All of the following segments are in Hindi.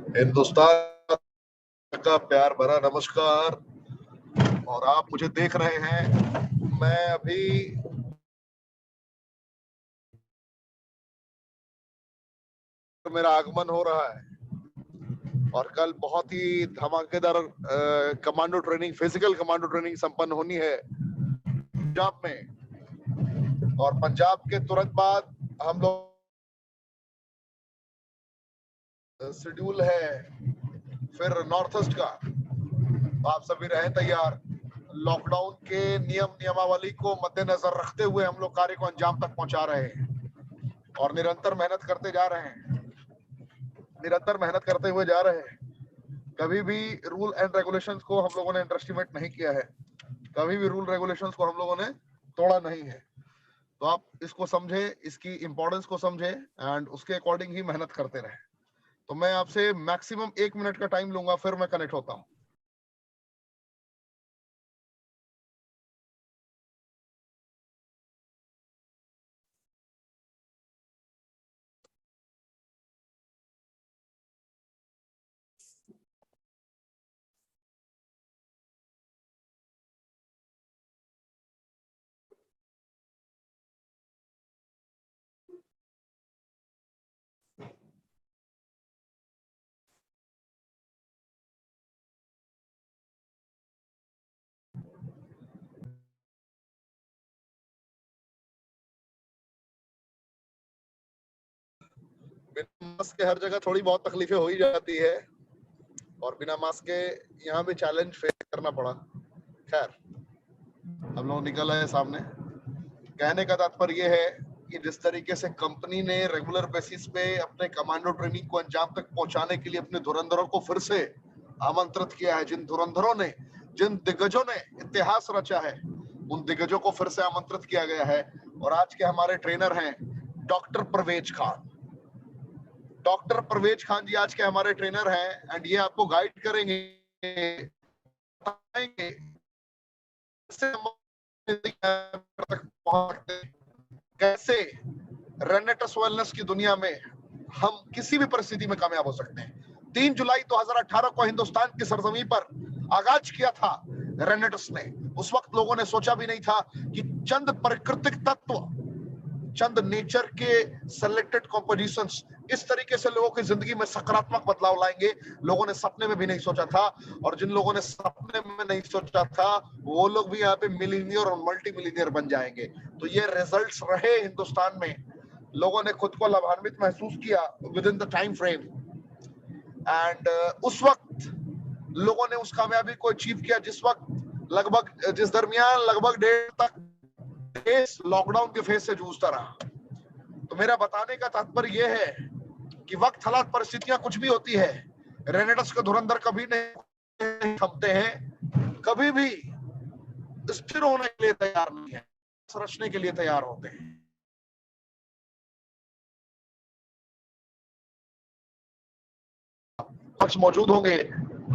हिंदुस्तान का प्यार भरा नमस्कार। और आप मुझे देख रहे हैं, मैं अभी मेरा आगमन हो रहा है और कल बहुत ही धमाकेदार commando training, physical commando training संपन्न होनी है पंजाब में। और पंजाब के तुरंत बाद हम लोग शेड्यूल है फिर नॉर्थ ईस्ट का। आप सभी रहें तैयार। लॉकडाउन के नियमावली को मद्देनजर रखते हुए हम लोग कार्य को अंजाम तक पहुंचा रहे हैं और निरंतर मेहनत करते जा रहे हैं, निरंतर मेहनत करते हुए जा रहे हैं। कभी भी रूल एंड रेगुलेशंस को हम लोगों ने अंडर एस्टिमेट नहीं किया है, कभी भी रूल रेगुलेशंस को हम लोगों ने तोड़ा नहीं है। तो आप इसको समझे, इसकी इंपॉर्टेंस को समझे एंड उसके अकॉर्डिंग ही मेहनत करते रहे। तो मैं आपसे मैक्सिमम 1 मिनट का टाइम लूंगा, फिर मैं कनेक्ट होता हूँ। बिना मास्क के हर जगह थोड़ी बहुत तकलीफें हो ही जाती है और बिना मास्क के यहाँ भी चैलेंज फेस करना पड़ा। खैर, हम लोग निकल आए सामने। कहने का तात्पर्य यह है कि जिस तरीके से कंपनी ने रेगुलर बेसिस पे अपने कमांडो ट्रेनिंग को अंजाम तक पहुंचाने के लिए अपने धुरंधरों को फिर से आमंत्रित किया है, जिन धुरंधरों ने, जिन दिग्गजों ने इतिहास रचा है, उन दिग्गजों को फिर से आमंत्रित किया गया है। और आज के हमारे ट्रेनर हैं डॉक्टर परवेज खान। डॉक्टर परवेज खान जी आज के हमारे ट्रेनर हैं एंड ये आपको गाइड करेंगे, बताएंगे कैसे रेनेटस वेलनेस की दुनिया में हम किसी भी परिस्थिति में कामयाब हो सकते हैं। 3 जुलाई 2018 को हिंदुस्तान की सरजमी पर आगाज किया था रेनेटस ने। उस वक्त लोगों ने सोचा भी नहीं था कि चंद प्राकृतिक तत्व, चंद नेचर के सेलेक्टेड कॉम्पोजिशंस इस तरीके से लोगों की जिंदगी में सकारात्मक बदलाव लाएंगे। लोगों ने सपने में भी नहीं सोचा था। और जिन लोगों ने सपने में नहीं सोचा था वो लोग भी यहाँ पे मिलीनियर और मल्टी मिलीनियर बन जाएंगे। तो ये रिजल्ट्स रहे हिंदुस्तान में। लोगों ने खुद को लाभान्वित महसूस किया with in the time frame and उस वक्त लोगों ने उस कामयाबी को अचीव किया जिस दरमियान लगभग 1.5 तक देश लॉकडाउन के फेज से जूझता रहा। तो मेरा बताने का तात्पर्य यह है कि वक्त, हालात, परिस्थितियां कुछ भी होती है, रेनेटस के धुरंधर कभी नहीं थमते हैं, कभी भी स्थिर होने के लिए तैयार नहीं है, रचने के लिए तैयार होते हैं। पक्ष मौजूद होंगे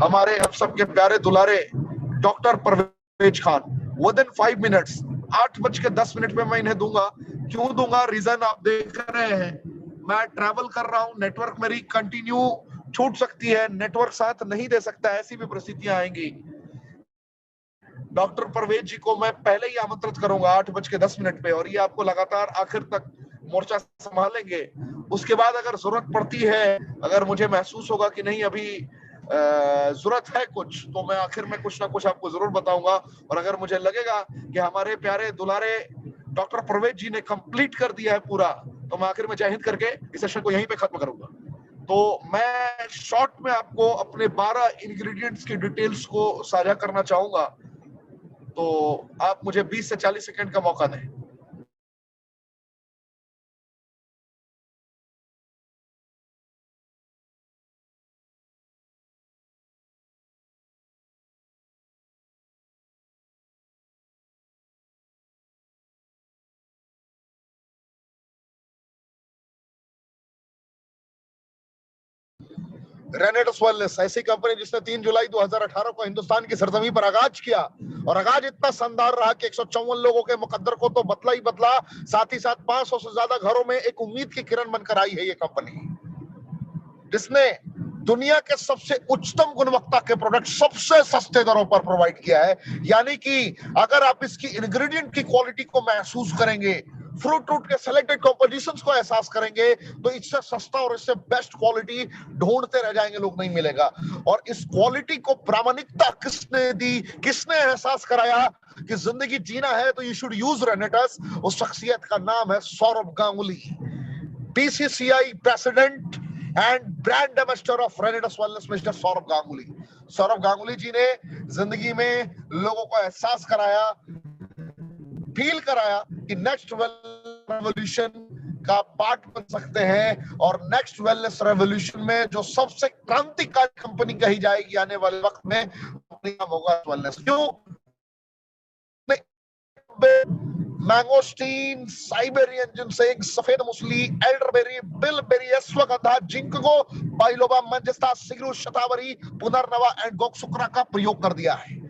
हमारे हम सबके प्यारे दुलारे doctor Parvez Khan. Within 5 minutes, 8:10 में मैं इन्हें दूंगा। क्यों दूंगा, रीजन आप देख रहे हैं। मैं ट्रैवल कर रहा हूं, नेटवर्क मेरी कंटिन्यू छूट सकती है, नेटवर्क साथ नहीं दे सकता, ऐसी भी परिस्थितियां आएंगी। डॉक्टर परवेज जी को मैं पहले ही आमंत्रित करूंगा 8:10 पे और ये आपको लगातार आखिर तक मोर्चा संभालेंगे। उसके बाद अगर जरूरत पड़ती है, अगर मुझे महसूस होगा कि नहीं अभी जरूरत है कुछ, तो मैं आखिर में कुछ ना कुछ आपको जरूर बताऊंगा। और अगर मुझे लगेगा कि हमारे प्यारे दुलारे डॉक्टर परवेज जी ने कंप्लीट कर दिया है पूरा, तो मैं आखिर में जय हिंद करके इस सेशन को यहीं पे खत्म करूंगा। तो मैं शॉर्ट में आपको अपने 12 इंग्रेडिएंट्स की डिटेल्स को साझा करना चाहूंगा। तो आप मुझे 20 से 40 सेकंड का मौका दें। रेनेटस वेलनेस ऐसी कंपनी जिसने 3 जुलाई 2018 को हिंदुस्तान की सरजमी पर आगाज किया और आगाज इतना शानदार रहा कि 154 लोगों के मुकद्दर को तो बदला ही बदला, साथ ही साथ 500 से ज्यादा घरों में एक उम्मीद की किरण बनकर आई है ये कंपनी, जिसने दुनिया के सबसे उच्चतम गुणवत्ता के प्रोडक्ट सबसे सस्ते दरों पर प्रोवाइड किया है। यानी कि अगर आप इसकी इंग्रेडिएंट की क्वालिटी को महसूस करेंगे, फ्रूट के सिलेक्टेड कंपोजिशंस को एहसास करेंगे, तो इससे सस्ता और इससे बेस्ट क्वालिटी ढूंढते रह जाएंगे, लोग नहीं मिलेगा। और इस क्वालिटी को प्रामाणिकता किसने दी, किसने एहसास कराया कि जिंदगी जीना है तो यू शुड यूज रेनेटस, उस शख्सियत का नाम है Saurabh Ganguly, BCCI president and brand ambassador of Renatus Wellness, mister Saurabh Ganguly. Saurabh Ganguly ji ने जिंदगी में लोगों को एहसास कराया, फील कराया कि नेक्स्ट रेवोल्यूशन का पार्ट बन सकते हैं, और नेक्स्ट वेलनेस रेवोल्यूशन में जो सबसे क्रांतिकारी कंपनी कही जाएगी आने वाले वक्त में, नाम होगा वेलनेस। क्यों? मैंगोस्टीन, साइबेरियन जिनसेंग, सफेद मूसली, elderberry, bilberry, ashwagandha, ginkgo, biloba, manjistha, shigru, shatavari, punarnava and gokshura का प्रयोग कर दिया है।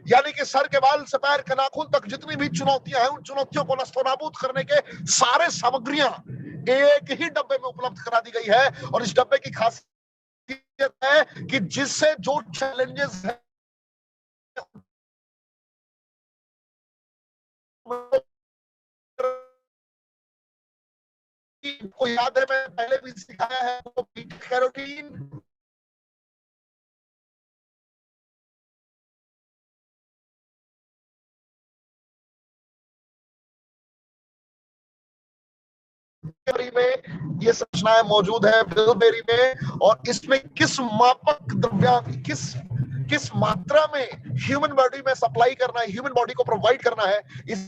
यानी कि सर के बाल से पैर के नाखून तक जितनी भी चुनौतियां हैं, उन चुनौतियों को नस्तनाबूद करने के सारे सामग्रियां एक ही डब्बे में उपलब्ध करा दी गई है। और इस डब्बे की खासियत है कि जिससे जो चैलेंजेस है को याद है, मैं पहले भी सिखाया है, वो बीटा कैरोटीन, में ये सूचनाएं मौजूद है, बिलबेरी में। और इसमें किस मापक द्रव्या, किस मात्रा में ह्यूमन बॉडी में सप्लाई करना है, ह्यूमन बॉडी को प्रोवाइड करना है, इस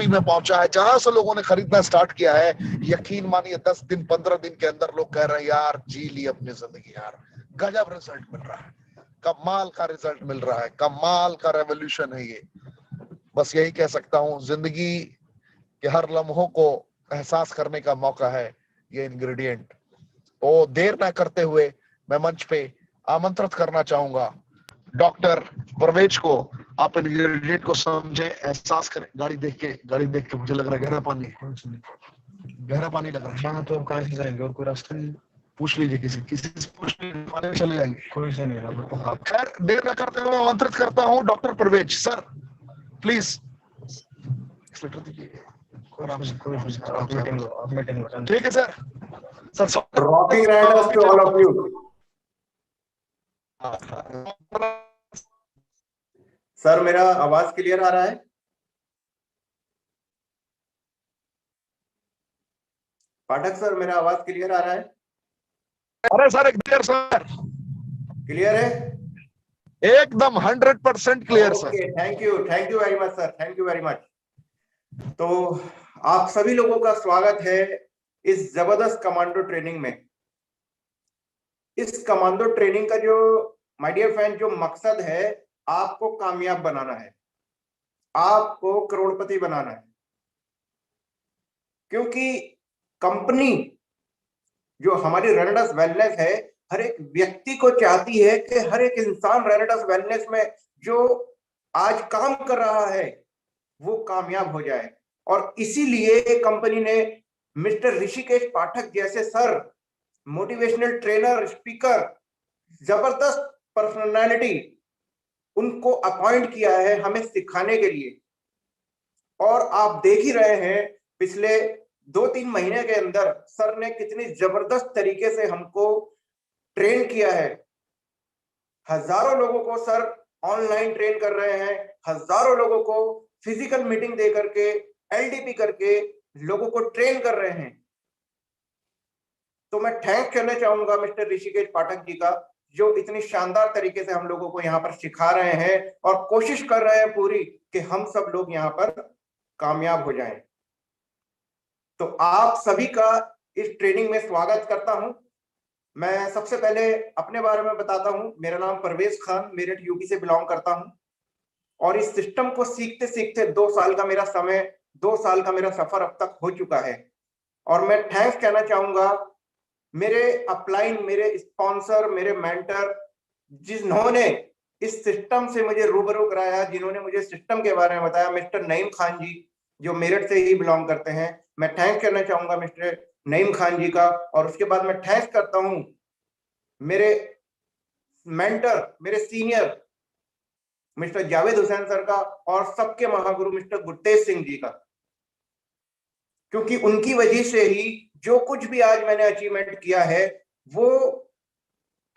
में पहुंचा है, जहां से लोगों ने खरीदना स्टार्ट किया है। यकीन मानिए 10 दिन 15 दिन के अंदर लोग कह रहे हैं यार जी ली अपनी जिंदगी, यार गजब रिजल्ट मिल रहा है, कमाल का रिजल्ट मिल रहा है, कमाल का रेवोल्यूशन है ये। बस यही कह सकता हूं, जिंदगी के हर लम्हों को एहसास करने का मौका है ये इंग्रेडिएंट। तो देर ना करते हुए मैं मंच पे आमंत्रित करना चाहूंगा डॉक्टर परवेज को। आप इंग्रेडिएंट को समझे, एहसास करें। गाड़ी देख के मुझे लग रहा है गहरा पानी लग रहा है। तो कहाँ से जाएंगे, और कोई रास्ता नहीं? पूछ लीजिए किसी से पूछ लीजिए, पानी में चले जाएंगे, कोई से नहीं। खैर देर न करते हुए आमंत्रित करता हूँ doctor Parvez sir, please letter दीजिए। ठीक है सर। Rocking riders to all of you. Sir मेरा आवाज क्लियर आ रहा है? पाठक सर मेरा आवाज क्लियर आ रहा है? अरे सर क्लियर सर, क्लियर है एकदम 100% clear sir. Thank you very much sir, thank you very much. तो आप सभी लोगों का स्वागत है इस जबरदस्त कमांडो ट्रेनिंग में। इस कमांडो ट्रेनिंग का जो माय डियर फ्रेंड जो मकसद है, आपको कामयाब बनाना है, आपको करोड़पति बनाना है। क्योंकि कंपनी जो हमारी रेनेटस वेलनेस है, हर एक व्यक्ति को चाहती है कि हर एक इंसान रेनेटस वेलनेस में जो आज काम कर रहा है वो कामयाब हो जाए। और इसीलिए कंपनी ने मिस्टर ऋषिकेश पाठक जैसे सर, मोटिवेशनल ट्रेनर, स्पीकर, जबरदस्त पर्सनालिटी, उनको अपॉइंट किया है हमें सिखाने के लिए। और आप देख ही रहे हैं पिछले 2-3 महीने के अंदर सर ने कितनी जबरदस्त तरीके से हमको ट्रेन किया है। हजारों लोगों को सर ऑनलाइन ट्रेन कर रहे हैं, हजारों लोगों को फिजिकल मीटिंग दे करके, एलडीपी करके लोगों को ट्रेन कर रहे हैं। तो मैं थैंक करना चाहूंगा मिस्टर ऋषिकेश पाठक जी का, जो इतनी शानदार तरीके से हम लोगों को यहाँ पर सिखा रहे हैं और कोशिश कर रहे हैं पूरी कि हम सब लोग यहाँ पर कामयाब हो जाएं। तो आप सभी का इस ट्रेनिंग में स्वागत करता हूं। मैं सबसे पहले अपने बारे में बताता हूं। मेरा नाम परवेज खान, मेरठ यूपी से बिलोंग करता हूं। और इस सिस्टम को सीखते सीखते 2 साल का मेरा समय, 2 साल का मेरा सफर अब तक हो चुका है। और मैं थैंक्स कहना चाहूंगा मेरे अपलाइन, मेरे स्पॉन्सर, मेरे मेंटर, जिन्होंने इस सिस्टम से मुझे रूबरू कराया, जिन्होंने मुझे सिस्टम के बारे में बताया, मिस्टर नईम खान जी, जो मेरठ से ही बिलोंग करते हैं। मैं थैंक्स करना चाहूंगा मिस्टर नईम खान जी का। और उसके बाद मैं थैंक्स करता हूं मेरे मेंटर, मेरे senior mister Javed Hussain sir का, और सबके महागुरु मिस्टर गुरतेज सिंह जी का, क्योंकि उनकी वजह से ही जो कुछ भी आज मैंने अचीवमेंट किया है, वो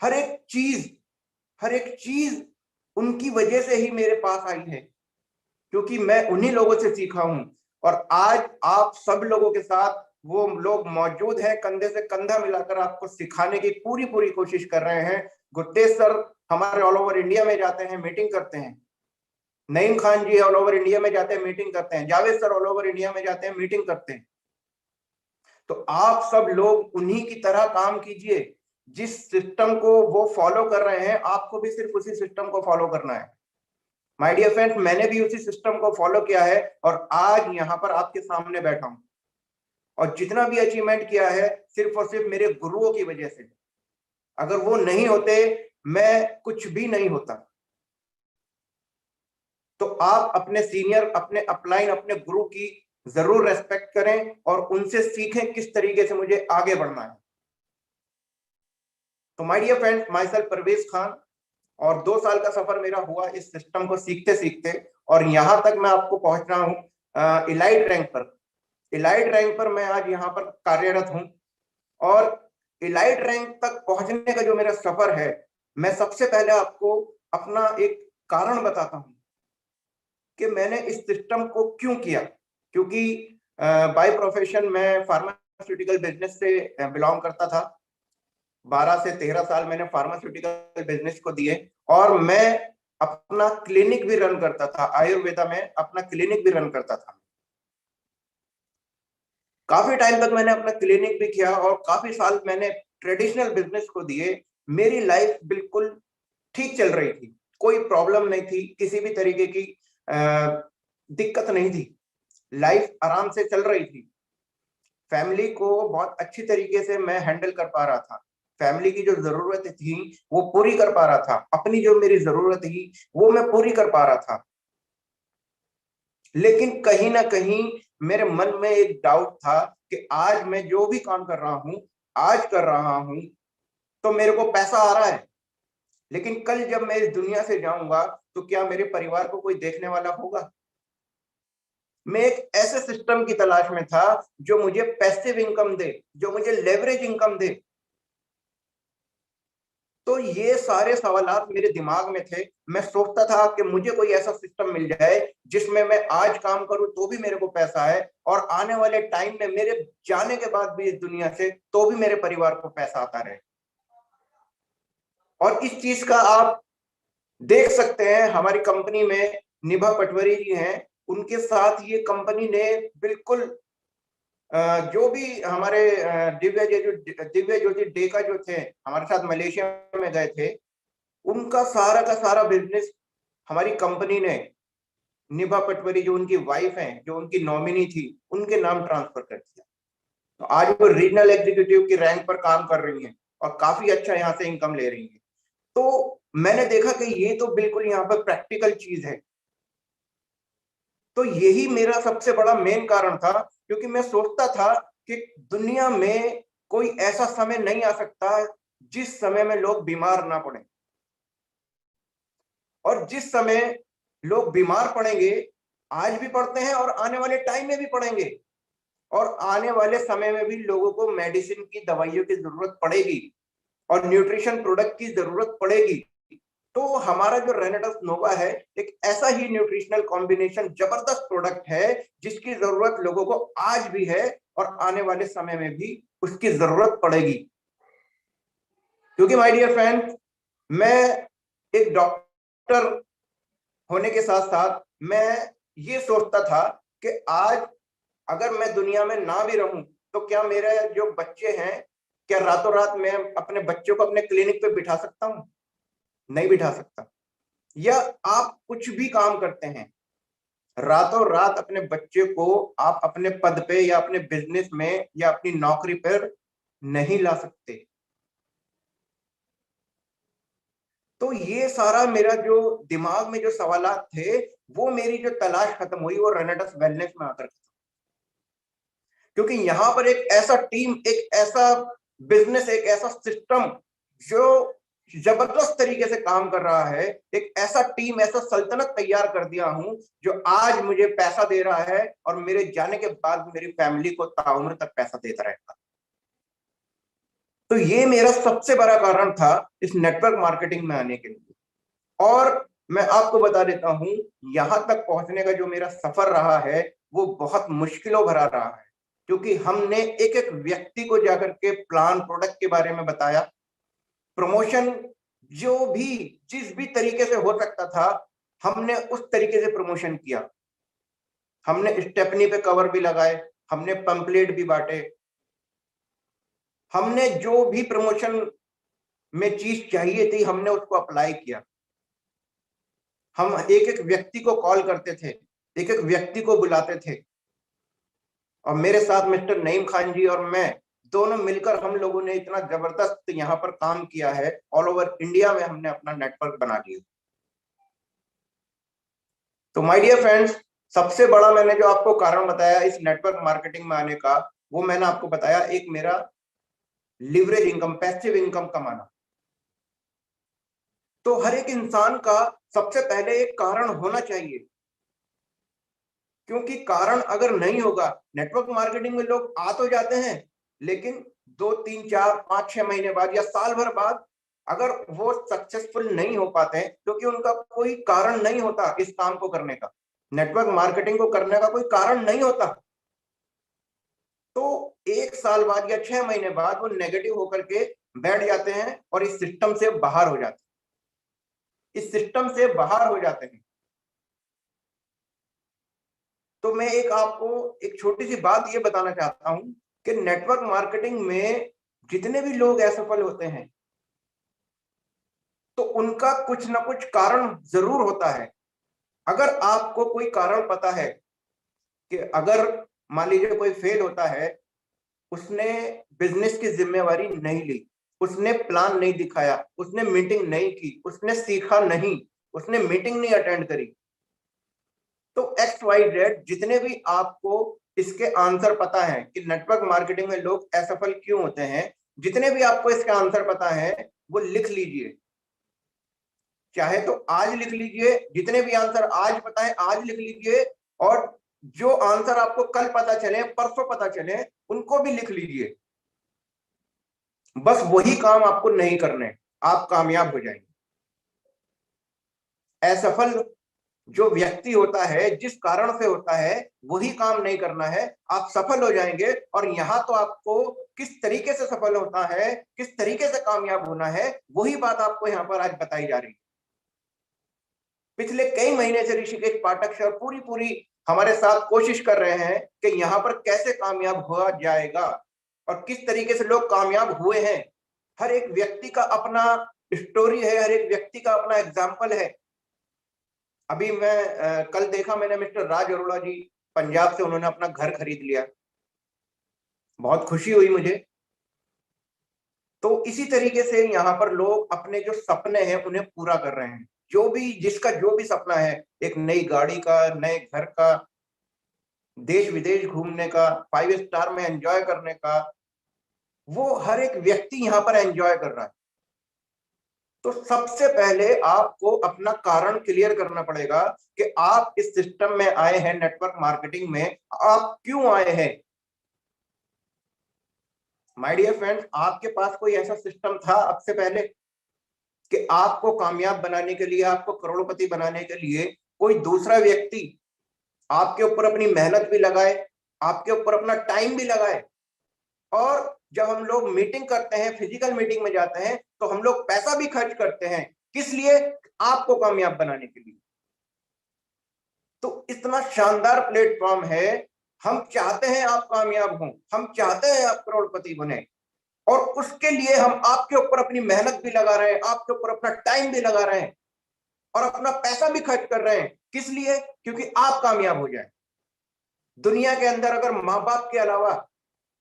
हर एक चीज उनकी वजह से ही मेरे पास आई है, क्योंकि मैं उन्हीं लोगों से सीखा हूं। और आज आप सब लोगों के साथ वो लोग मौजूद हैं, कंधे से कंधा मिलाकर आपको सिखाने की पूरी पूरी कोशिश कर रहे हैं। गुरतेज सर हमारे ऑल ओवर इंडिया में जाते हैं, मीटिंग करते हैं। नईम खान जी ऑल ओवर इंडिया में जाते हैं, मीटिंग करते हैं। Javed sir all over India में जाते हैं, मीटिंग करते हैं। तो आप सब लोग उन्हीं की तरह काम कीजिए। जिस सिस्टम को वो फॉलो कर रहे हैं, आपको भी सिर्फ उसी सिस्टम को फॉलो करना है। माय डियर फ्रेंड्स, मैंने भी उसी सिस्टम को फॉलो किया है और आज यहाँ पर आपके सामने बैठा हूं। और जितना भी अचीवमेंट किया है, सिर्फ और सिर्फ मेरे गुरुओं की वजह से। अगर वो नहीं होते, मैं कुछ भी नहीं होता। तो आप अपने सीनियर, अपने अपलाइन, अपने गुरु की जरूर रेस्पेक्ट करें और उनसे सीखें किस तरीके से मुझे आगे बढ़ना है। तो my dear friends, myself Parvez Khan, और 2 साल का सफर मेरा हुआ इस सिस्टम को सीखते सीखते, और यहां तक मैं आपको पहुंच रहा हूं इलाइट रैंक पर। इलाइट रैंक पर मैं आज यहाँ पर कार्यरत हूं। और इलाइट रैंक तक पहुंचने का जो मेरा सफर है, मैं सबसे पहले आपको अपना एक कारण बताता हूं कि मैंने इस सिस्टम को क्यों किया। क्योंकि बाय प्रोफेशन मैं फार्मास्यूटिकल बिजनेस से बिलोंग करता था। 12 से 13 साल मैंने फार्मास्यूटिकल बिजनेस को दिए, और मैं अपना क्लिनिक भी रन करता था। आयुर्वेदा में अपना क्लिनिक भी रन करता था। काफी टाइम तक मैंने अपना क्लिनिक भी किया और काफी साल मैंने ट्रेडिशनल बिजनेस को दिए। मेरी लाइफ बिल्कुल ठीक चल रही थी, कोई प्रॉब्लम नहीं थी, किसी भी तरीके की दिक्कत नहीं थी। लाइफ आराम से चल रही थी। फैमिली को बहुत अच्छी तरीके से मैं हैंडल कर पा रहा था। फैमिली की जो जरूरत थी वो पूरी कर पा रहा था। अपनी जो मेरी जरूरत थी वो मैं पूरी कर पा रहा था। लेकिन कहीं ना कहीं मेरे मन में एक डाउट था कि आज मैं जो भी काम कर रहा हूं, आज कर रहा हूं, तो मेरे को पैसा आ रहा है, लेकिन कल जब मैं इस दुनिया से जाऊंगा तो क्या मेरे परिवार को कोई देखने वाला होगा? मैं एक ऐसे सिस्टम की तलाश में था जो मुझे पैसिव इनकम दे, जो मुझे लेवरेज इनकम दे। तो ये सारे सवालात मेरे दिमाग में थे। मैं सोचता था कि मुझे कोई ऐसा सिस्टम मिल जाए जिसमें मैं आज काम करूं तो भी मेरे को पैसा है, और आने वाले टाइम में मेरे जाने के बाद भी इस दुनिया से तो भी मेरे परिवार को पैसा आता रहे। और इस चीज का आप देख सकते हैं, हमारी कंपनी में निभा पटवारी जी हैं, उनके साथ ये कंपनी ने बिल्कुल जो भी हमारे दिव्य ज्योति डेका जो थे, हमारे साथ मलेशिया में गए थे, उनका सारा का सारा बिजनेस हमारी कंपनी ने निभा पटवारी, जो उनकी वाइफ हैं, जो उनकी नॉमिनी थी, उनके नाम ट्रांसफर कर दिया। तो आज वो रीजनल एग्जीक्यूटिव की रैंक पर काम कर रही हैं और काफी अच्छा यहाँ से इनकम ले रही हैं। तो मैंने देखा कि ये तो बिल्कुल यहाँ पर प्रैक्टिकल चीज है। तो यही मेरा सबसे बड़ा मेन कारण था, क्योंकि मैं सोचता था कि दुनिया में कोई ऐसा समय नहीं आ सकता जिस समय में लोग बीमार ना पड़े। और जिस समय लोग बीमार पड़ेंगे, आज भी पड़ते हैं और आने वाले टाइम में भी पड़ेंगे, और आने वाले समय में भी लोगों को मेडिसिन की, दवाइयों की जरूरत पड़ेगी और न्यूट्रिशन प्रोडक्ट की जरूरत पड़ेगी। तो हमारा जो रेनेडस नोवा है, एक ऐसा ही न्यूट्रिशनल कॉम्बिनेशन, जबरदस्त प्रोडक्ट है जिसकी जरूरत लोगों को आज भी है और आने वाले समय में भी उसकी जरूरत पड़ेगी। क्योंकि माय डियर फ्रेंड, मैं एक डॉक्टर होने के साथ साथ मैं ये सोचता था कि आज अगर मैं दुनिया में ना भी रहूं तो क्या मेरे जो बच्चे हैं, क्या रातों रात मैं अपने बच्चों को अपने क्लिनिक पे बिठा सकता हूं? नहीं बिठा सकता। या आप कुछ भी काम करते हैं, रातों रात अपने बच्चे को आप अपने पद पे या अपने बिजनेस में या अपनी नौकरी पर नहीं ला सकते। तो ये सारा मेरा जो दिमाग में जो सवालात थे, वो मेरी जो तलाश खत्म हुई वो रेनेडस वेलनेस में आकर, क्योंकि यहां पर एक ऐसा टीम, एक ऐसा बिजनेस, एक ऐसा सिस्टम जो जबरदस्त तरीके से काम कर रहा है, एक ऐसा टीम, ऐसा सल्तनत तैयार कर दिया हूं जो आज मुझे पैसा दे रहा है और मेरे जाने के बाद मेरी फैमिली को ताउम्र तक पैसा देता रहेगा। तो ये मेरा सबसे बड़ा कारण था इस नेटवर्क मार्केटिंग में आने के लिए। और मैं आपको बता देता हूं, यहां तक पहुंचने का जो मेरा सफर रहा है वो बहुत मुश्किलों भरा रहा है, क्योंकि हमने एक एक व्यक्ति को जाकर के प्लान, प्रोडक्ट के बारे में बताया, प्रमोशन जो भी जिस भी तरीके से हो सकता था हमने उस तरीके से प्रमोशन किया। हमने स्टेपनी पे कवर भी लगाए, हमने पंपलेट भी बांटे, हमने जो भी प्रमोशन में चीज चाहिए थी हमने उसको अप्लाई किया। हम एक एक व्यक्ति को कॉल करते थे, एक एक व्यक्ति को बुलाते थे, और मेरे साथ मिस्टर नईम खान जी और मैं दोनों मिलकर हम लोगों ने इतना जबरदस्त यहाँ पर काम किया है। ऑल ओवर इंडिया में हमने अपना नेटवर्क बना लिया। तो माय डियर फ्रेंड्स, सबसे बड़ा मैंने जो आपको कारण बताया इस नेटवर्क मार्केटिंग में आने का, वो मैंने आपको बताया, एक मेरा लिवरेज इनकम, पैसिव इनकम कमाना। तो हर एक इंसान का सबसे पहले एक कारण होना चाहिए, क्योंकि कारण अगर नहीं होगा, नेटवर्क मार्केटिंग में लोग आ तो जाते हैं लेकिन 2 3 4 5 6 महीने बाद या साल भर बाद अगर वो सक्सेसफुल नहीं हो पाते हैं, क्योंकि उनका कोई कारण नहीं होता इस काम को करने का, नेटवर्क मार्केटिंग को करने का कोई कारण नहीं होता। तो 1 साल बाद या 6 महीने बाद वो नेगेटिव होकर के बैठ जाते हैं और इस सिस्टम से बाहर हो जाते हैं, इस सिस्टम से बाहर हो जाते हैं। तो मैं एक आपको एक छोटी सी बात ये बताना चाहता हूं कि नेटवर्क मार्केटिंग में जितने भी लोग असफल होते हैं तो उनका कुछ ना कुछ कारण जरूर होता है। अगर आपको कोई कारण पता है कि अगर मान लीजिए कोई फेल होता है, उसने बिजनेस की जिम्मेवारी नहीं ली, उसने प्लान नहीं दिखाया, उसने मीटिंग नहीं की, उसने सीखा नहीं, उसने मीटिंग नहीं अटेंड करी, तो एक्स वाई जेड जितने भी आपको इसके आंसर पता है कि नेटवर्क मार्केटिंग में लोग असफल क्यों होते हैं, जितने भी आपको इसका आंसर पता है वो लिख लीजिए। चाहे तो आज लिख लीजिए, जितने भी आंसर आज पता है आज लिख लीजिए, और जो आंसर आपको कल पता चले, परसों पता चले, उनको भी लिख लीजिए। बस वही काम आपको नहीं करने, आप कामयाब हो जाएंगे। असफल जो व्यक्ति होता है, जिस कारण से होता है, वही काम नहीं करना है, आप सफल हो जाएंगे। और यहां तो आपको किस तरीके से सफल होता है, किस तरीके से कामयाब होना है, वही बात आपको यहां पर आज बताई जा रही है। पिछले कई महीने से ऋषिकेश पाठक सर पूरी पूरी हमारे साथ कोशिश कर रहे हैं कि यहाँ पर कैसे कामयाब हुआ जाएगा और किस तरीके से लोग कामयाब हुए हैं। हर एक व्यक्ति का अपना स्टोरी है, हर एक व्यक्ति का अपना एग्जाम्पल है। अभी मैं कल देखा मैंने मिस्टर राज अरोड़ा जी, पंजाब से, उन्होंने अपना घर खरीद लिया, बहुत खुशी हुई मुझे। तो इसी तरीके से यहाँ पर लोग अपने जो सपने हैं उन्हें पूरा कर रहे हैं। जो भी जिसका जो भी सपना है, एक नई गाड़ी का, नए घर का, देश विदेश घूमने का, 5 स्टार में एंजॉय करने का, वो हर एक व्यक्ति यहाँ पर एंजॉय कर रहा है। तो सबसे पहले आपको अपना कारण क्लियर करना पड़ेगा कि आप इस सिस्टम में आए हैं, नेटवर्क मार्केटिंग में आप क्यों आए हैं। माय डियर फ्रेंड्स, आपके पास कोई ऐसा सिस्टम था अब से पहले कि आपको कामयाब बनाने के लिए, आपको करोड़पति बनाने के लिए कोई दूसरा व्यक्ति आपके ऊपर अपनी मेहनत भी लगाए, आपके ऊपर अपना टाइम भी लगाए, और जब हम लोग मीटिंग करते हैं, फिजिकल मीटिंग में जाते हैं, तो हम लोग पैसा भी खर्च करते हैं, किस लिए? आपको कामयाब बनाने के लिए। तो इतना शानदार प्लेटफॉर्म है, हम चाहते हैं आप कामयाब हों, हम चाहते हैं आप करोड़पति बने, और उसके लिए हम आपके ऊपर अपनी मेहनत भी लगा रहे हैं, आपके ऊपर अपना टाइम भी लगा रहे हैं, और अपना पैसा भी खर्च कर रहे हैं। किस लिए? क्योंकि आप कामयाब हो जाए। दुनिया के अंदर अगर माँ बाप के अलावा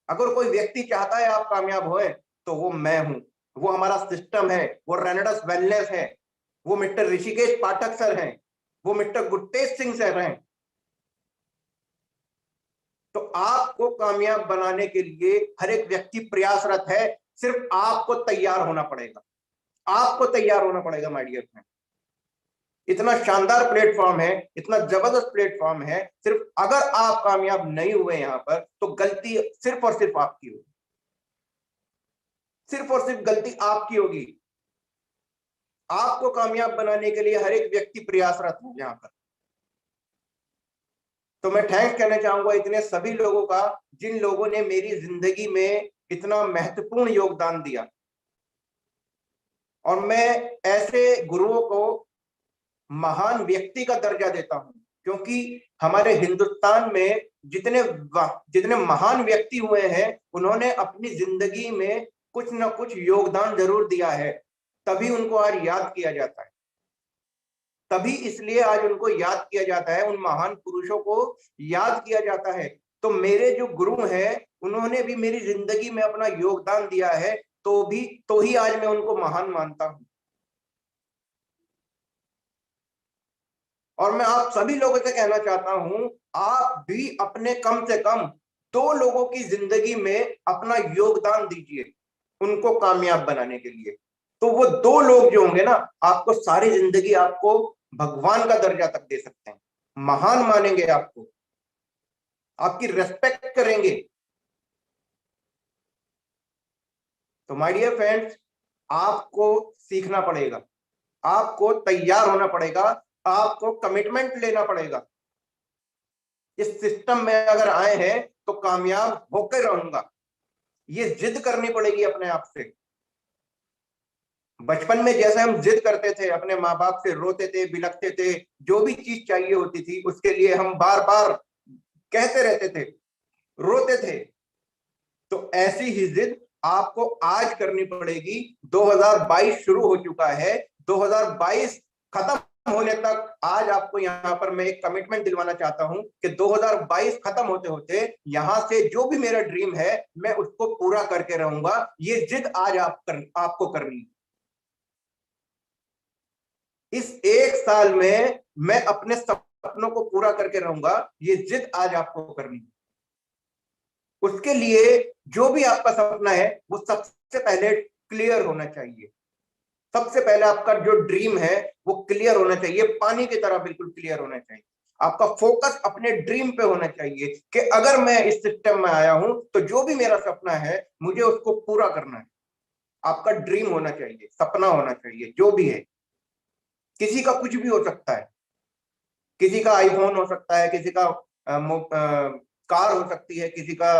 अगर कोई व्यक्ति चाहता है आप कामयाब होए, तो वो मैं हूं, वो हमारा सिस्टम है, वो रेनेडस वेलनेस है। वो मिस्टर ऋषिकेश पाठक सर हैं, वो मिस्टर गुरतेज सिंह सर हैं। तो आपको कामयाब बनाने के लिए हर एक व्यक्ति प्रयासरत है, सिर्फ आपको तैयार होना पड़ेगा, आपको तैयार होना पड़ेगा माय डियर फ्रेंड। इतना शानदार प्लेटफॉर्म है, इतना जबरदस्त प्लेटफॉर्म है, सिर्फ अगर आप कामयाब नहीं हुए यहां पर तो गलती सिर्फ और सिर्फ आपकी होगी, सिर्फ और सिर्फ गलती आपकी होगी। आपको कामयाब बनाने के लिए हर एक व्यक्ति प्रयासरत है यहां पर। तो मैं थैंक्स कहना चाहूंगा इतने सभी लोगों का जिन लोगों ने मेरी जिंदगी में इतना महत्वपूर्ण योगदान दिया। और मैं ऐसे गुरुओं को महान व्यक्ति का दर्जा देता हूं, क्योंकि हमारे हिंदुस्तान में जितने जितने महान व्यक्ति हुए हैं उन्होंने अपनी जिंदगी में कुछ ना कुछ योगदान जरूर दिया है, तभी उनको आज याद किया जाता है, तभी इसलिए आज उनको याद किया जाता है, उन महान पुरुषों को याद किया जाता है। तो मेरे जो गुरु हैं उन्होंने भी मेरी जिंदगी में अपना योगदान दिया है, तो ही आज मैं उनको महान मानता हूं। और मैं आप सभी लोगों से कहना चाहता हूं, आप भी अपने कम से कम 2 लोगों की जिंदगी में अपना योगदान दीजिए उनको कामयाब बनाने के लिए। तो वो 2 लोग जो होंगे ना, आपको सारी जिंदगी आपको भगवान का दर्जा तक दे सकते हैं, महान मानेंगे आपको, आपकी रेस्पेक्ट करेंगे। तो माय डियर फ्रेंड्स, आपको सीखना पड़ेगा, आपको तैयार होना पड़ेगा, आपको कमिटमेंट लेना पड़ेगा। इस सिस्टम में अगर आए हैं तो कामयाब होकर रहूंगा, ये जिद करनी पड़ेगी अपने आप से। बचपन में जैसे हम जिद करते थे, अपने माँ बाप से रोते थे, बिलखते थे, जो भी चीज चाहिए होती थी उसके लिए हम बार बार कहते रहते थे, रोते थे। तो ऐसी ही जिद आपको आज करनी पड़ेगी। 2022 शुरू हो चुका है, 2022 खत्म होने तक आज आपको यहाँ पर मैं एक कमिटमेंट दिलवाना चाहता हूं कि 2022 खत्म होते होते यहां से जो भी मेरा ड्रीम है मैं उसको पूरा करके रहूंगा। ये जिद आज आपको करनी है। इस 1 साल में मैं अपने सपनों को पूरा करके रहूंगा, ये जिद आज आपको करनी है। उसके लिए जो भी आपका सपना है वो सबसे पहले क्लियर होना चाहिए। सबसे पहले आपका जो ड्रीम है वो क्लियर होना चाहिए, पानी की तरह बिल्कुल क्लियर होना चाहिए। आपका फोकस अपने ड्रीम पे होना चाहिए कि अगर मैं इस सिस्टम में आया हूं तो जो भी मेरा सपना है मुझे उसको पूरा करना है। आपका ड्रीम होना चाहिए, सपना होना चाहिए, जो भी है। किसी का कुछ भी हो सकता है, किसी का आईफोन हो सकता है, किसी का कार हो सकती है, किसी का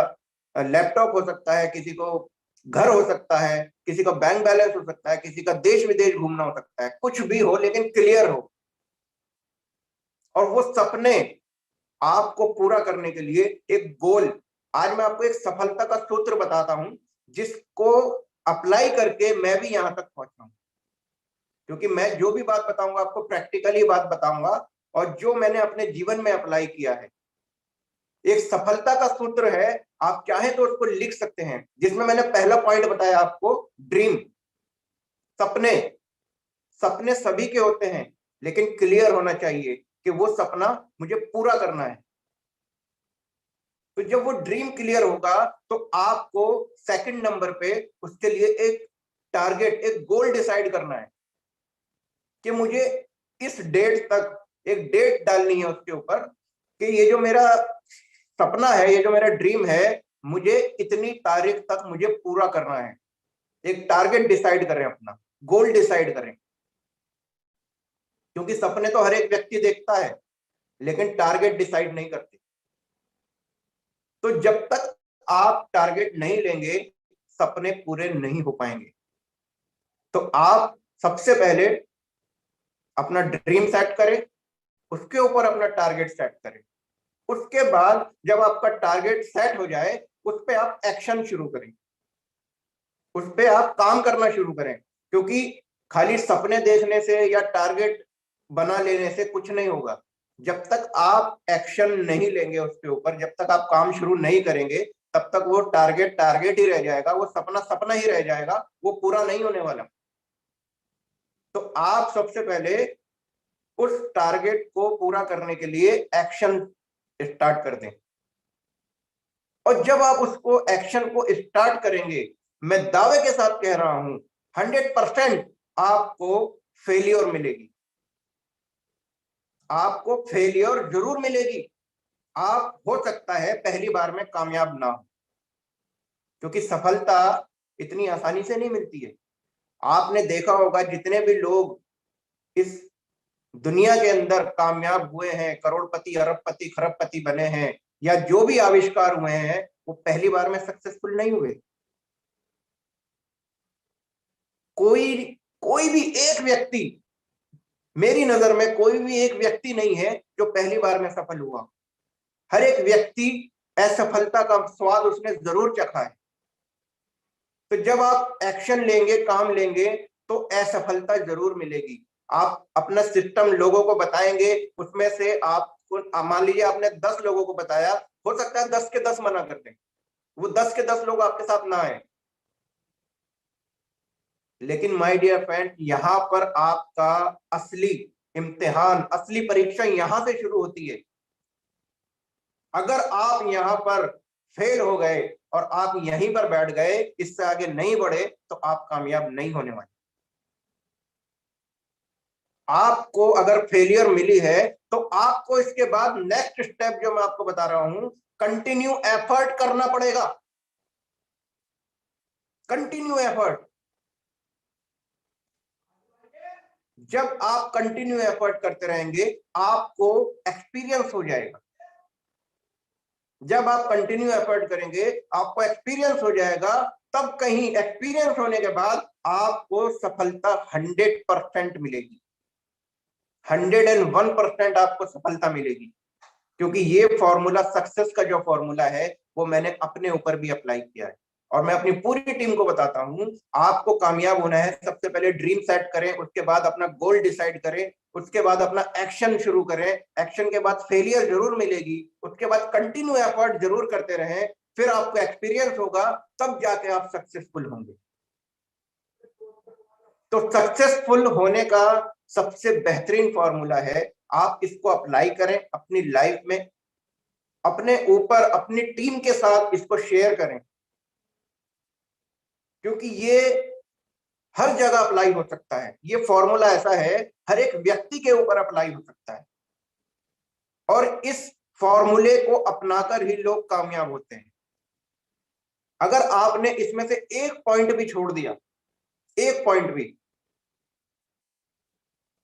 लैपटॉप हो सकता है, किसी को घर हो सकता है, किसी का बैंक बैलेंस हो सकता है, किसी का देश विदेश घूमना हो सकता है, कुछ भी हो लेकिन क्लियर हो। और वो सपने आपको पूरा करने के लिए एक गोल, आज मैं आपको एक सफलता का सूत्र बताता हूं जिसको अप्लाई करके मैं भी यहां तक पहुंचा हूं। क्योंकि मैं जो भी बात बताऊंगा आपको प्रैक्टिकली बात बताऊंगा और जो मैंने अपने जीवन में अप्लाई किया है। एक सफलता का सूत्र है, आप चाहें तो उसको लिख सकते हैं, जिसमें मैंने पहला पॉइंट बताया आपको, ड्रीम, सपने। सपने सभी के होते हैं लेकिन क्लियर होना चाहिए कि वो सपना मुझे पूरा करना है। तो जब वो ड्रीम क्लियर होगा तो आपको सेकंड नंबर पे उसके लिए एक टारगेट, एक गोल डिसाइड करना है कि मुझे इस डेट तक एक डेट डालनी है उसके ऊपर कि ये जो मेरा सपना है, ये जो मेरा ड्रीम है, मुझे इतनी तारीख तक मुझे पूरा करना है। एक टारगेट डिसाइड करें, अपना गोल डिसाइड करें। क्योंकि सपने तो हर एक व्यक्ति देखता है लेकिन टारगेट डिसाइड नहीं करते। तो जब तक आप टारगेट नहीं लेंगे सपने पूरे नहीं हो पाएंगे। तो आप सबसे पहले अपना ड्रीम सेट करें, उसके ऊपर अपना टारगेट सेट करें। उसके बाद जब आपका टारगेट सेट हो जाए उस पे आप एक्शन शुरू करें, उस पे आप काम करना शुरू करें। क्योंकि खाली सपने देखने से या टारगेट बना लेने से कुछ नहीं होगा। जब तक आप एक्शन नहीं लेंगे उसके ऊपर, जब तक आप काम शुरू नहीं करेंगे, तब तक वो टारगेट टारगेट ही रह जाएगा, वो सपना सपना ही रह जाएगा, वो पूरा नहीं होने वाला। तो आप सबसे पहले उस टारगेट को पूरा करने के लिए एक्शन स्टार्ट कर दें। और जब आप उसको एक्शन को स्टार्ट करेंगे, मैं दावे के साथ कह रहा हूं 100% आपको फेलियर मिलेगी, आपको फेलियर जरूर मिलेगी। आप हो सकता है पहली बार में कामयाब ना हो, क्योंकि सफलता इतनी आसानी से नहीं मिलती है। आपने देखा होगा जितने भी लोग इस दुनिया के अंदर कामयाब हुए हैं, करोड़पति, अरबपति, खरबपति बने हैं, या जो भी आविष्कार हुए हैं, वो पहली बार में सक्सेसफुल नहीं हुए। कोई कोई भी एक व्यक्ति, मेरी नजर में कोई भी एक व्यक्ति नहीं है जो पहली बार में सफल हुआ। हर एक व्यक्ति असफलता का स्वाद उसने जरूर चखा है। तो जब आप एक्शन लेंगे, काम लेंगे, तो असफलता जरूर मिलेगी। आप अपना सिस्टम लोगों को बताएंगे, उसमें से आपको, मान लीजिए आपने 10 लोगों को बताया, हो सकता है 10 के 10 मना कर दें, वो 10 के 10 लोग आपके साथ ना आए। लेकिन माय डियर फ्रेंड, यहां पर आपका असली इम्तिहान, असली परीक्षा यहां से शुरू होती है। अगर आप यहां पर फेल हो गए और आप यहीं पर बैठ गए, इससे आगे नहीं बढ़े, तो आप कामयाब नहीं होने वाले। आपको अगर फेलियर मिली है, तो आपको इसके बाद नेक्स्ट स्टेप जो मैं आपको बता रहा हूं, कंटिन्यू एफर्ट करना पड़ेगा। Continue effort. जब आप कंटिन्यू एफर्ट करते रहेंगे, आपको एक्सपीरियंस हो जाएगा। जब आप कंटिन्यू एफर्ट करेंगे, आपको एक्सपीरियंस हो जाएगा। तब कहीं एक्सपीरियंस होने के बाद आपको सफलता 100% मिलेगी। 101% आपको सफलता मिलेगी। क्योंकि ये फॉर्मूला, सक्सेस का जो फॉर्मूला है, वो मैंने अपने ऊपर भी अप्लाई किया है और मैं अपनी पूरी टीम को बताता हूं। आपको कामयाब होना है, सबसे पहले ड्रीम सेट करें, उसके बाद अपना गोल डिसाइड करें, उसके बाद अपना एक्शन शुरू करें। एक्शन के बाद फेलियर जरूर मिलेगी, उसके बाद कंटिन्यू एफर्ट जरूर करते रहें, फिर आपको एक्सपीरियंस होगा, तब जाके आप सक्सेसफुल होंगे। तो सक्सेसफुल होने का सबसे बेहतरीन फॉर्मूला है, आप इसको अप्लाई करें अपनी लाइफ में, अपने ऊपर, अपनी टीम के साथ इसको शेयर करें, क्योंकि ये हर जगह अप्लाई हो सकता है। ये फॉर्मूला ऐसा है, हर एक व्यक्ति के ऊपर अप्लाई हो सकता है, और इस फॉर्मूले को अपनाकर ही लोग कामयाब होते हैं। अगर आपने इसमें से एक पॉइंट भी छोड़ दिया, एक पॉइंट भी,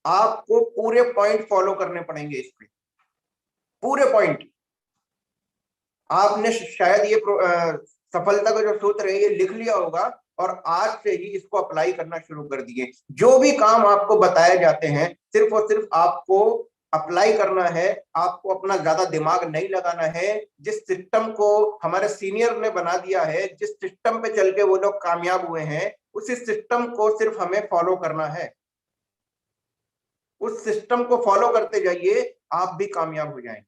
आपको पूरे पॉइंट फॉलो करने पड़ेंगे इस पे, पूरे पॉइंट। आपने शायद ये सफलता का जो सूत्र है ये लिख लिया होगा, और आज से ही इसको अप्लाई करना शुरू कर दिए। जो भी काम आपको बताए जाते हैं, सिर्फ और सिर्फ आपको अप्लाई करना है, आपको अपना ज्यादा दिमाग नहीं लगाना है। जिस सिस्टम को हमारे सीनियर ने बना दिया है, जिस सिस्टम पे चल के वो लोग कामयाब हुए हैं, उसी सिस्टम को सिर्फ हमें फॉलो करना है। उस सिस्टम को फॉलो करते जाइए, आप भी कामयाब हो जाएंगे।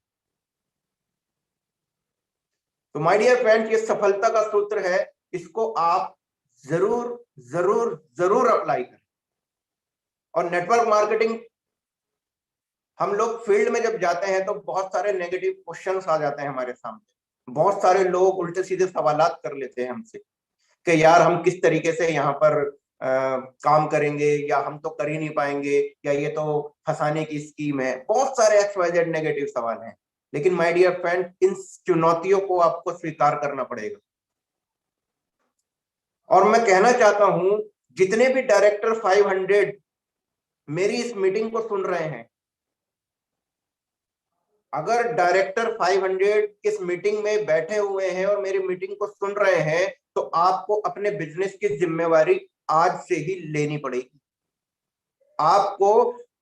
तो माय डियर फ्रेंड्स, ये सफलता का सूत्र है, इसको आप जरूर जरूर जरूर अप्लाई करें। और नेटवर्क मार्केटिंग, हम लोग फील्ड में जब जाते हैं तो बहुत सारे नेगेटिव क्वेश्चंस आ जाते हैं हमारे सामने। बहुत सारे लोग उल्टे सीधे सवालात कर लेते हैं हमसे कि यार हम किस तरीके से यहाँ पर काम करेंगे, या हम तो कर ही नहीं पाएंगे, या ये तो फंसाने की स्कीम है। बहुत सारे XYZ नेगेटिव सवाल हैं। लेकिन माय डियर फ्रेंड, इन चुनौतियों को आपको स्वीकार करना पड़ेगा। और मैं कहना चाहता हूं, जितने भी डायरेक्टर 500 मेरी इस मीटिंग को सुन रहे हैं, अगर डायरेक्टर 500 इस मीटिंग में बैठे हुए हैं और मेरी मीटिंग को सुन रहे हैं, तो आपको अपने बिजनेस की जिम्मेवारी आज से ही लेनी पड़ेगी। आपको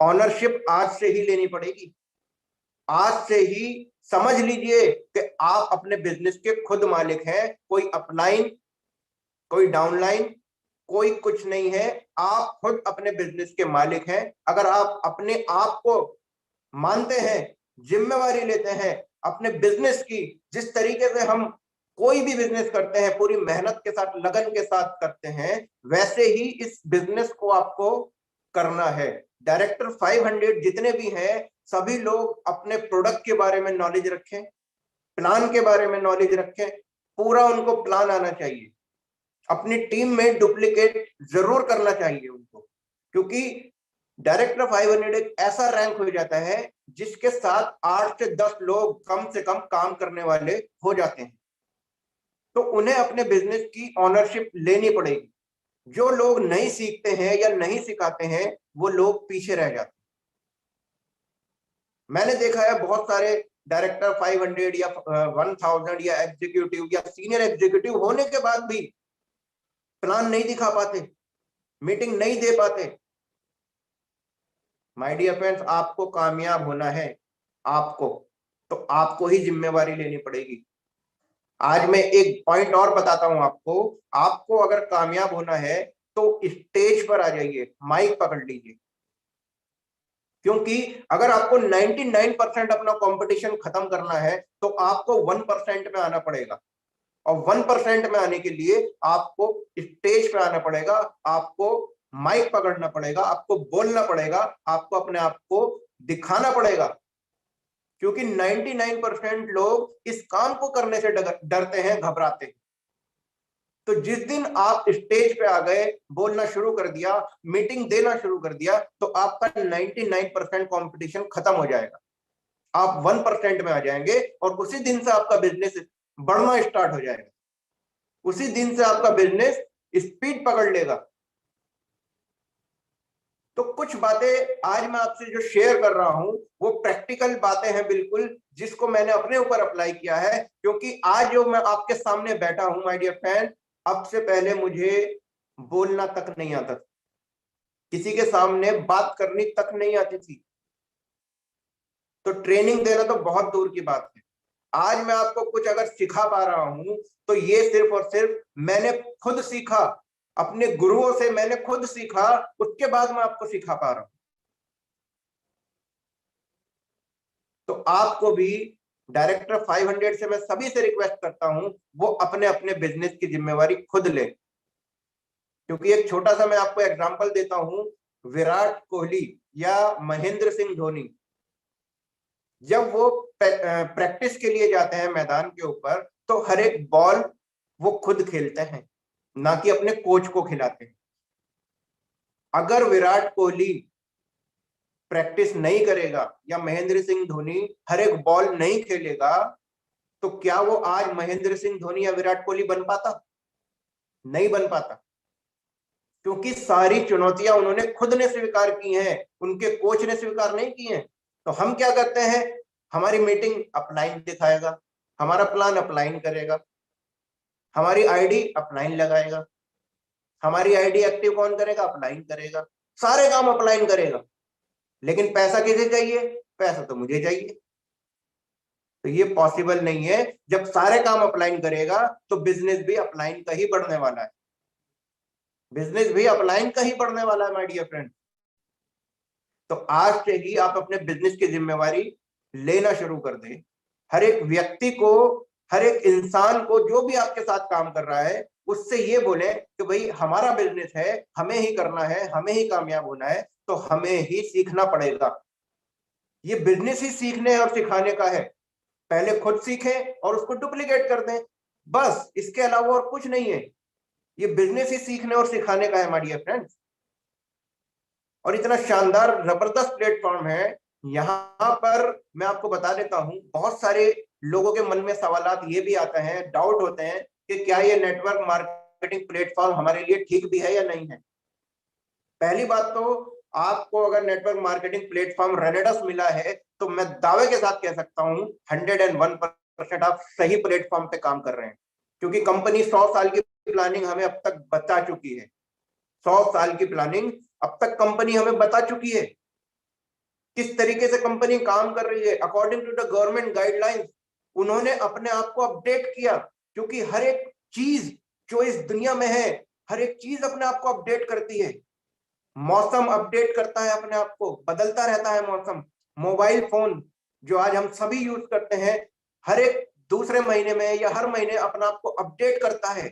ऑनरशिप आज से ही लेनी पड़ेगी। आज से ही समझ लीजिए कि आप अपने बिजनेस के खुद मालिक हैं। कोई अपलाइन, कोई डाउनलाइन, कोई कुछ नहीं है। आप खुद अपने बिजनेस के मालिक हैं। अगर आप अपने आप को मानते हैं, जिम्मेवारी लेते हैं अपने बिजनेस की, जिस तरीके से हम कोई भी बिजनेस करते हैं पूरी मेहनत के साथ, लगन के साथ करते हैं, वैसे ही इस बिजनेस को आपको करना है। डायरेक्टर 500 जितने भी हैं, सभी लोग अपने प्रोडक्ट के बारे में नॉलेज रखें, प्लान के बारे में नॉलेज रखें, पूरा उनको प्लान आना चाहिए। अपनी टीम में डुप्लीकेट जरूर करना चाहिए उनको, क्योंकि डायरेक्टर 500 एक ऐसा रैंक हो जाता है जिसके साथ 8 से 10 लोग कम से कम काम करने वाले हो जाते हैं। तो उन्हें अपने बिजनेस की ऑनरशिप लेनी पड़ेगी। जो लोग नहीं सीखते हैं या नहीं सिखाते हैं, वो लोग पीछे रह जाते हैं। मैंने देखा है बहुत सारे डायरेक्टर 500 या 1000 या एग्जीक्यूटिव या सीनियर एग्जीक्यूटिव होने के बाद भी प्लान नहीं दिखा पाते, मीटिंग नहीं दे पाते। माय डियर फ्रेंड्स, आपको कामयाब होना है, आपको तो आपको ही जिम्मेवारी लेनी पड़ेगी। आज मैं एक पॉइंट और बताता हूं आपको। आपको अगर कामयाब होना है तो स्टेज पर आ जाइए, माइक पकड़ लीजिए, क्योंकि अगर आपको 99% अपना कंपटीशन खत्म करना है तो आपको 1% में आना पड़ेगा। और 1% में आने के लिए आपको स्टेज पे आना पड़ेगा, आपको माइक पकड़ना पड़ेगा, आपको बोलना पड़ेगा, आपको अपने आप को दिखाना पड़ेगा। क्योंकि 99% लोग इस काम को करने से डरते हैं, घबराते हैं। तो जिस दिन आप स्टेज पे आ गए, बोलना शुरू कर दिया, मीटिंग देना शुरू कर दिया, तो आपका 99% कंपटीशन खत्म हो जाएगा। आप 1% में आ जाएंगे और उसी दिन से आपका बिजनेस बढ़ना स्टार्ट हो जाएगा। उसी दिन से आपका बिजनेस स्पीड पकड़ लेगा। तो कुछ बातें आज मैं आपसे जो शेयर कर रहा हूं वो प्रैक्टिकल बातें हैं बिल्कुल, जिसको मैंने अपने ऊपर अप्लाई किया है। क्योंकि आज जो मैं आपके सामने बैठा हूं माय डियर फ्रेंड, अब से पहले मुझे बोलना तक नहीं आता था, किसी के सामने बात करनी तक नहीं आती थी, तो ट्रेनिंग देना तो बहुत दूर की बात है। आज मैं आपको कुछ अगर सिखा पा रहा हूं तो ये सिर्फ और सिर्फ मैंने खुद सीखा, अपने गुरुओं से मैंने खुद सीखा, उसके बाद मैं आपको सिखा पा रहा हूं। तो आपको भी डायरेक्टर 500 से मैं सभी से रिक्वेस्ट करता हूं, वो अपने अपने बिजनेस की जिम्मेवारी खुद ले। क्योंकि एक छोटा सा मैं आपको एग्जांपल देता हूं, विराट कोहली या महेंद्र सिंह धोनी, जब वो प्रैक्टिस के लिए जाते हैं मैदान के ऊपर, तो हर एक बॉल वो खुद खेलते हैं, ना कि अपने कोच को खिलाते हैं। अगर विराट कोहली प्रैक्टिस नहीं करेगा या महेंद्र सिंह धोनी हर एक बॉल नहीं खेलेगा, तो क्या वो आज महेंद्र सिंह धोनी या विराट कोहली बन पाता? नहीं बन पाता, क्योंकि सारी चुनौतियां उन्होंने खुद ने स्वीकार की हैं, उनके कोच ने स्वीकार नहीं की हैं। तो हम क्या करते हैं, हमारी मीटिंग अपलाइन दिखाएगा, हमारा प्लान अपलाइन करेगा, हमारी आईडी अपलाइन लगाएगा, हमारी आईडी एक्टिव कौन करेगा? अपलाइन करेगा, सारे काम अपलाइन करेगा। लेकिन पैसा किसे चाहिए? पैसा तो मुझे चाहिए। तो ये पॉसिबल नहीं है। जब सारे काम अपलाइन करेगा तो बिजनेस भी अपलाइन का ही बढ़ने वाला है, बिजनेस भी अपलाइन का ही बढ़ने वाला है माय डियर फ्रेंड। तो आज से ही आप अपने बिजनेस की जिम्मेवारी लेना शुरू कर दें। हर एक व्यक्ति को, हर एक इंसान को जो भी आपके साथ काम कर रहा है, उससे ये बोले कि भाई हमारा बिजनेस है, हमें ही करना है, हमें ही कामयाब होना है, तो हमें ही सीखना पड़ेगा। ये बिजनेस ही सीखने और सिखाने का है। पहले खुद सीखें और उसको डुप्लीकेट कर दें, बस, इसके अलावा और कुछ नहीं है। ये बिजनेस ही सीखने और सिखाने का है माय डियर फ्रेंड्स। और इतना शानदार जबरदस्त प्लेटफॉर्म है। यहाँ पर मैं आपको बता देता हूँ, बहुत सारे लोगों के मन में सवालात ये भी आते हैं, डाउट होते हैं कि क्या ये नेटवर्क मार्केटिंग प्लेटफॉर्म हमारे लिए ठीक भी है या नहीं है। पहली बात तो, आपको अगर नेटवर्क मार्केटिंग प्लेटफॉर्म रेनेडस मिला है तो मैं दावे के साथ कह सकता हूं 101% आप सही प्लेटफॉर्म पे काम कर रहे हैं। क्योंकि कंपनी 100 साल की प्लानिंग हमें अब तक बता चुकी है, 100 साल की प्लानिंग अब तक कंपनी हमें बता चुकी है, किस तरीके से कंपनी काम कर रही है according to the government guidelines. उन्होंने अपने आप को अपडेट किया, क्योंकि हर एक चीज जो इस दुनिया में है, हर एक चीज अपने आप को अपडेट करती है। मौसम अपडेट करता है अपने आप को, बदलता रहता है मौसम। मोबाइल फोन जो आज हम सभी यूज करते हैं, हर एक दूसरे महीने में या हर महीने अपने आप को अपडेट करता है।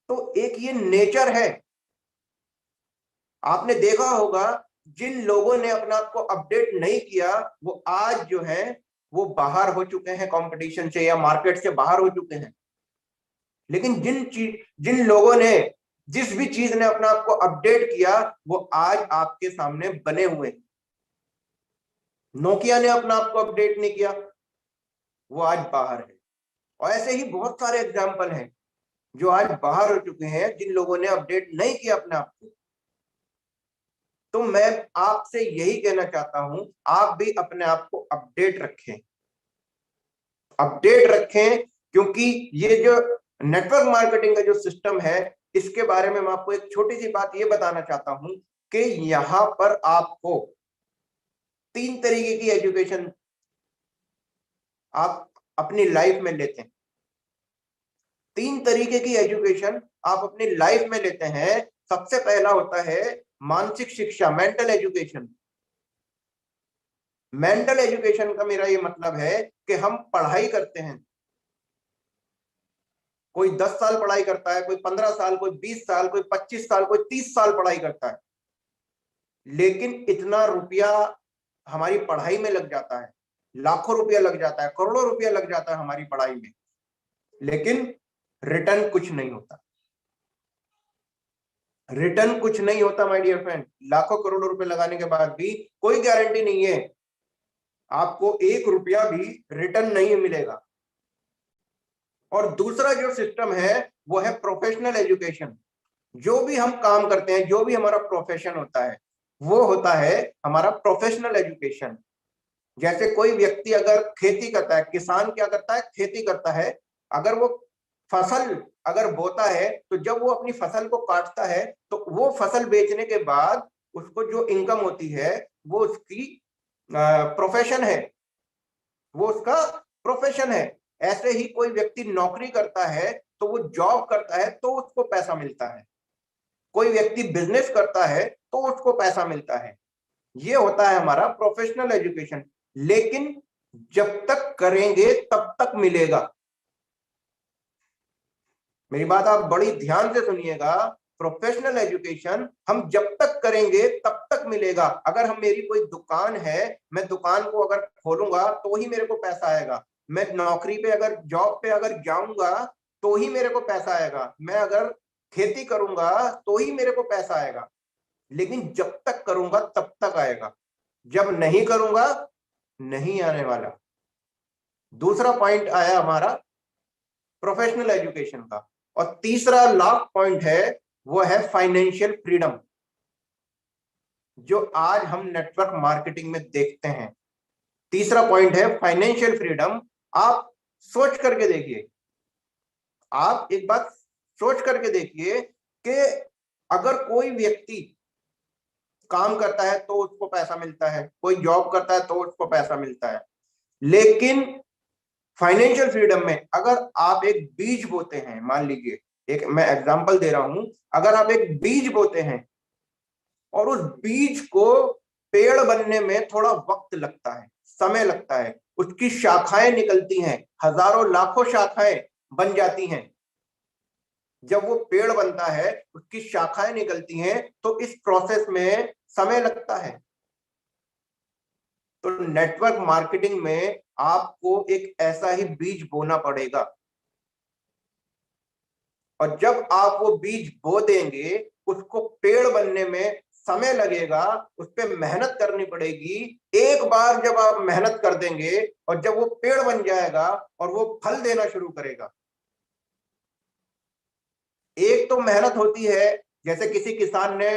तो एक ये नेचर है। आपने देखा होगा जिन लोगों ने अपने आप को अपडेट नहीं किया वो आज जो है वो बाहर हो चुके हैं कंपटीशन से या मार्केट से बाहर हो चुके हैं। लेकिन जिन लोगों ने जिस भी चीज ने अपने आप को अपडेट किया वो आज आपके सामने बने हुए हैं। नोकिया ने अपने आप को अपडेट नहीं किया, वो आज बाहर है। और ऐसे ही बहुत सारे एग्जाम्पल हैं जो आज बाहर हो चुके हैं जिन लोगों ने अपडेट नहीं किया अपने आप को। तो मैं आपसे यही कहना चाहता हूं, आप भी अपने आप को अपडेट रखें, अपडेट रखें, क्योंकि ये जो नेटवर्क मार्केटिंग का जो सिस्टम है इसके बारे में मैं आपको एक छोटी सी बात ये बताना चाहता हूं कि यहां पर आपको 3 तरीके की एजुकेशन आप अपनी लाइफ में लेते हैं। 3 तरीके की एजुकेशन आप अपनी लाइफ में लेते हैं। सबसे पहला होता है मानसिक शिक्षा, मेंटल एजुकेशन। मेंटल एजुकेशन का मेरा ये मतलब है कि हम पढ़ाई करते हैं, कोई 10 साल पढ़ाई करता है, कोई 15 साल, कोई 20 साल, कोई 25 साल, कोई 30 साल पढ़ाई करता है, लेकिन इतना रुपया हमारी पढ़ाई में लग जाता है, लाखों रुपया लग जाता है, करोड़ों रुपया लग जाता है हमारी पढ़ाई में, लेकिन रिटर्न कुछ नहीं होता। रिटर्न कुछ नहीं होता माय डियर फ्रेंड। लाखों करोड़ों रुपए लगाने के बाद भी कोई गारंटी नहीं है आपको 1 रुपया भी रिटर्न नहीं मिलेगा। और दूसरा जो सिस्टम है वो है प्रोफेशनल एजुकेशन। जो भी हम काम करते हैं, जो भी हमारा प्रोफेशन होता है, वो होता है हमारा प्रोफेशनल एजुकेशन। जैसे कोई व्यक्ति अगर खेती करता है, किसान क्या करता है, खेती करता है, अगर वो फसल अगर बोता है तो जब वो अपनी फसल को काटता है तो वो फसल बेचने के बाद उसको जो इनकम होती है वो उसकी प्रोफेशन है, वो उसका प्रोफेशन है। ऐसे ही कोई व्यक्ति नौकरी करता है तो वो जॉब करता है तो उसको पैसा मिलता है। कोई व्यक्ति बिजनेस करता है तो उसको पैसा मिलता है। ये होता है हमारा प्रोफेशनल एजुकेशन। लेकिन जब तक करेंगे तब तक मिलेगा। मेरी बात आप बड़ी ध्यान से सुनिएगा। प्रोफेशनल एजुकेशन हम जब तक करेंगे तब तक मिलेगा। अगर हम मेरी कोई दुकान है, मैं दुकान को अगर खोलूंगा तो ही मेरे को पैसा आएगा। मैं नौकरी पे अगर जॉब पे अगर जाऊंगा तो ही मेरे को पैसा आएगा। मैं अगर खेती करूंगा तो ही मेरे को पैसा आएगा। लेकिन जब तक करूंगा तब तक आएगा, जब नहीं करूंगा नहीं आने वाला। दूसरा पॉइंट आया हमारा प्रोफेशनल एजुकेशन का। और तीसरा लास्ट पॉइंट है वो है फाइनेंशियल फ्रीडम, जो आज हम नेटवर्क मार्केटिंग में देखते हैं। तीसरा पॉइंट है फाइनेंशियल फ्रीडम। आप सोच करके देखिए, आप एक बात सोच करके देखिए कि अगर कोई व्यक्ति काम करता है तो उसको पैसा मिलता है, कोई जॉब करता है तो उसको पैसा मिलता है, लेकिन फाइनेंशियल फ्रीडम में अगर आप एक बीज बोते हैं, मान लीजिए, एक मैं एग्जांपल दे रहा हूं, अगर आप एक बीज बोते हैं और उस बीज को पेड़ बनने में थोड़ा वक्त लगता है, समय लगता है, उसकी शाखाएं निकलती हैं, हजारों लाखों शाखाएं बन जाती हैं। जब वो पेड़ बनता है, उसकी शाखाएं निकलती हैं, तो इस प्रोसेस में समय लगता है। तो नेटवर्क मार्केटिंग में आपको एक ऐसा ही बीज बोना पड़ेगा। और जब आप वो बीज बो देंगे, उसको पेड़ बनने में समय लगेगा, उस पर मेहनत करनी पड़ेगी। एक बार जब आप मेहनत कर देंगे और जब वो पेड़ बन जाएगा और वो फल देना शुरू करेगा। एक तो मेहनत होती है, जैसे किसी किसान ने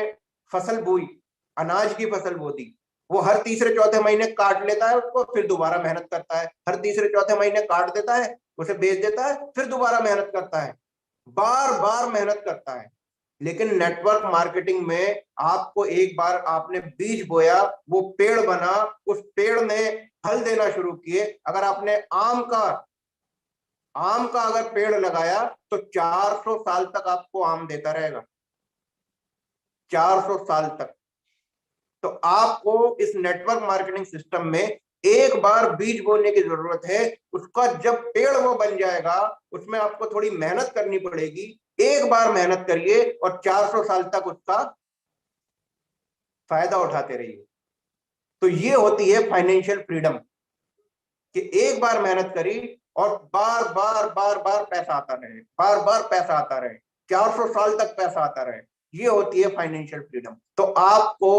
फसल बोई, अनाज की फसल बो दी, वो हर तीसरे चौथे महीने काट लेता है उसको, फिर दोबारा मेहनत करता है, हर तीसरे चौथे महीने काट देता है, उसे बेच देता है, फिर दोबारा मेहनत करता है, बार बार मेहनत करता है। लेकिन नेटवर्क मार्केटिंग में आपको एक बार आपने बीज बोया, वो पेड़ बना, उस पेड़ ने फल देना शुरू किए। अगर आपने आम का अगर पेड़ लगाया तो 400 साल तक आपको आम देता रहेगा, 400 साल तक। तो आपको इस नेटवर्क मार्केटिंग सिस्टम में एक बार बीज बोने की जरूरत है। उसका जब पेड़ वो बन जाएगा, उसमें आपको थोड़ी मेहनत करनी पड़ेगी। एक बार मेहनत करिए और 400 साल तक उसका फायदा उठाते रहिए। तो ये होती है फाइनेंशियल फ्रीडम, कि एक बार मेहनत करी और बार बार बार बार पैसा आता रहे, बार बार पैसा आता रहे, 400 साल तक पैसा आता रहे। ये होती है फाइनेंशियल फ्रीडम। तो आपको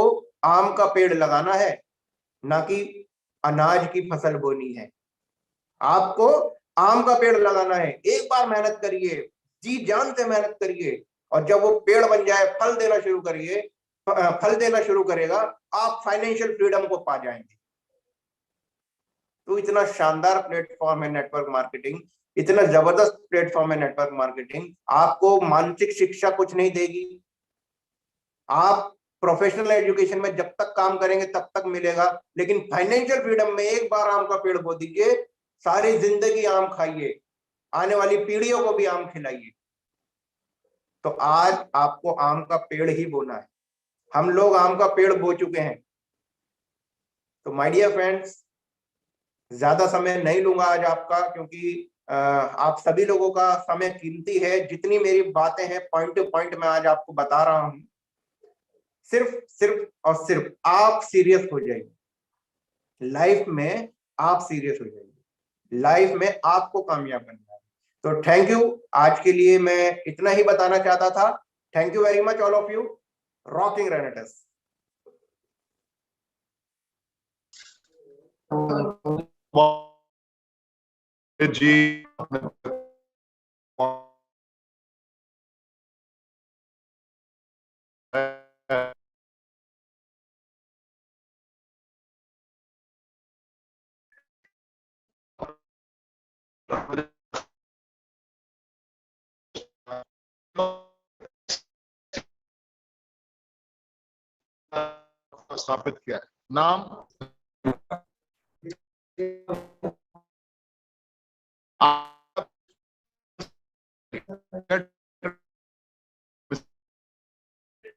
आम का पेड़ लगाना है, ना कि अनाज की फसल बोनी है। आपको आम का पेड़ लगाना है, एक बार मेहनत करिए, जी जान से मेहनत करिए, और जब वो पेड़ बन जाए, फल देना शुरू करेगा, आप फाइनेंशियल फ्रीडम को पा जाएंगे। तो इतना शानदार प्लेटफॉर्म है नेटवर्क मार्केटिंग, इतना जबरदस्त प्लेटफॉर्म है नेटवर्क मार्केटिंग। आपको मानसिक शिक्षा कुछ नहीं देगी, आप प्रोफेशनल एजुकेशन में जब तक काम करेंगे तब तक मिलेगा, लेकिन फाइनेंशियल फ्रीडम में एक बार आम का पेड़ बो दीजिए, सारी जिंदगी आम खाइए, आने वाली पीढ़ियों को भी आम खिलाइए। तो आज आपको आम का पेड़ ही बोना है। हम लोग आम का पेड़ बो चुके हैं। तो माय डियर फ्रेंड्स, ज्यादा समय नहीं लूंगा आज आपका, क्योंकि आप सभी लोगों का समय कीमती है। जितनी मेरी बातें हैं पॉइंट टू पॉइंट मैं आज आपको बता रहा हूं। सिर्फ और सिर्फ आप सीरियस हो जाइए लाइफ में, आप सीरियस हो जाइए लाइफ में, आपको कामयाब बनना है। तो थैंक यू, आज के लिए मैं इतना ही बताना चाहता था। Thank you very much all of you. Rocking Renatus. जी स्थापित किया है। नाम